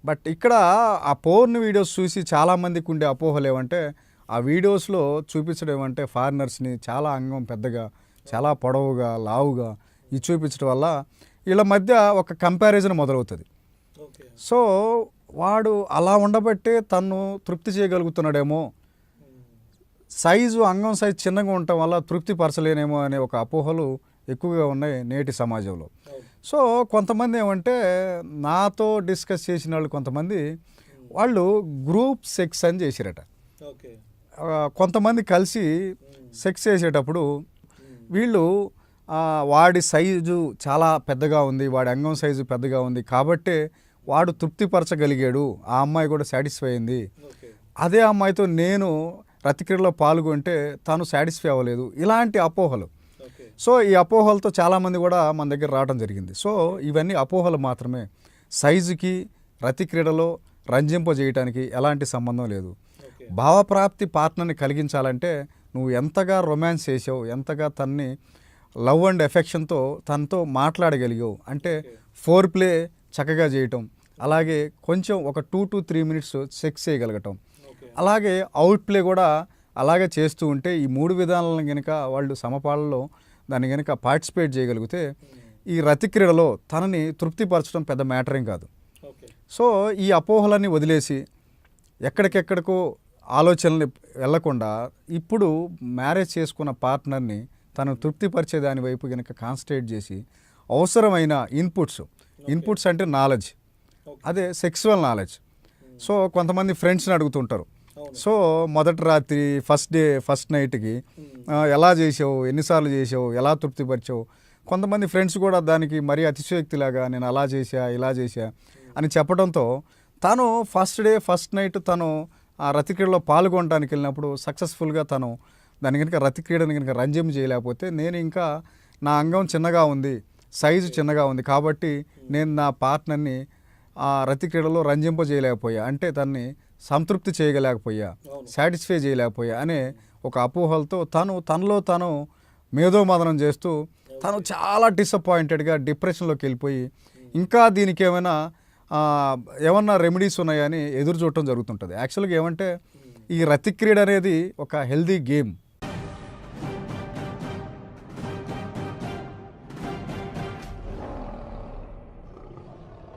But ఇక్కడ ఆ porn videos చూసి చాలామందికి ఉండే అపోహలు ఏమంటే ఆ వీడియోస్లో చూపించడం ఏమంటే ఫారినర్స్ని చాలా అంగం పెద్దగా చాలా పొడవుగా లావుగా ఇది చూపించడం వల్ల వీళ్ళ మధ్య ఒక కంపారిజన్ మొదలవుతుంది. సో వాడు అలా ఉండబట్టే తను తృప్తి చేయగలుగుతున్నాడేమో, సైజు అంగం సైజు చిన్నగా ఉండటం వల్ల తృప్తి పరచలేనేమో అనే ఒక అపోహలు ఎక్కువగా ఉన్నాయి నేటి సమాజంలో. సో కొంతమంది ఏమంటే నాతో డిస్కస్ చేసిన వాళ్ళు కొంతమంది వాళ్ళు గ్రూప్ సెక్స్ అని చేసిరట. కొంతమంది కలిసి సెక్స్ చేసేటప్పుడు వీళ్ళు వాడి సైజు చాలా పెద్దగా ఉంది, వాడి అంగం సైజు పెద్దగా ఉంది కాబట్టే వాడు తృప్తిపరచగలిగాడు, ఆ అమ్మాయి కూడా సాటిస్ఫై అయింది. అదే అమ్మాయితో నేను రతిక్రీడలో పాల్గొంటే తను సాటిస్ఫై అవ్వలేదు, ఇలాంటి అపోహలు. సో ఈ అపోహలతో చాలామంది కూడా మన దగ్గర రావడం జరిగింది. సో ఇవన్నీ అపోహలు మాత్రమే, సైజుకి రతిక్రీడలో రంజింపజేయటానికి ఎలాంటి సంబంధం లేదు. భావప్రాప్తి పార్ట్నర్ని కలిగించాలంటే నువ్వు ఎంతగా రొమాన్స్ చేసావు, ఎంతగా తన్ని లవ్ అండ్ ఎఫెక్షన్తో తనతో మాట్లాడగలిగావు అంటే ఫోర్ ప్లే చక్కగా చేయటం, అలాగే కొంచెం ఒక 2 to 3 minutes సెక్స్ చేయగలగటం, అలాగే అవుట్ ప్లే కూడా అలాగే చేస్తూ ఉంటే ఈ 3 విధానాలను కనుక వాళ్ళు సమపాలలో దాన్ని కనుక పార్టిసిపేట్ చేయగలిగితే ఈ రతిక్రీడలో తనని తృప్తిపరచడం పెద్ద మ్యాటర్ ఏం కాదు. సో ఈ అపోహలన్నీ వదిలేసి ఎక్కడికెక్కడికో ఆలోచనలు వెళ్లకుండా ఇప్పుడు మ్యారేజ్ చేసుకున్న పార్ట్నర్ని తను తృప్తిపరిచే దాని వైపు కనుక కాన్సన్ట్రేట్ చేసి అవసరమైన ఇన్పుట్స్ అంటే నాలెడ్జ్, అదే సెక్సువల్ నాలెడ్జ్. సో కొంతమంది ఫ్రెండ్స్ని అడుగుతుంటారు, సో మొదటి రాత్రి ఫస్ట్ నైట్కి ఎలా చేసావు, ఎన్నిసార్లు చేసావు, ఎలా తృప్తిపరిచావు. కొంతమంది ఫ్రెండ్స్ కూడా దానికి మరీ అతిశయోక్తిలాగా నేను అలా చేశా ఇలా చేశా అని చెప్పడంతో తను ఫస్ట్ నైట్ తను ఆ రతిక్రీడలో పాల్గొనడానికి వెళ్ళినప్పుడు సక్సెస్ఫుల్గా తను దాని కనుక రతిక్రీడని కనుక రంజిం చేయలేకపోతే నేను ఇంకా నా అంగం చిన్నగా ఉంది, సైజు చిన్నగా ఉంది కాబట్టి నేను నా పార్ట్నర్ని ఆ రతిక్రీడలో రంజింపజేయలేకపోయా, అంటే తన్ని సంతృప్తి చేయలేకపోయా, సాటిస్ఫై చేయలేకపోయా అనే ఒక అపోహలతో తనలో తను మేధోమదనం చేస్తూ తను చాలా డిసప్పాయింటెడ్గా డిప్రెషన్లోకి వెళ్ళిపోయి ఇంకా దీనికి ఏమన్నా రెమెడీస్ ఉన్నాయని ఎదురు చూడటం జరుగుతుంటుంది. యాక్చువల్గా ఏమంటే ఈ రతిక్రీడ అనేది ఒక హెల్దీ గేమ్.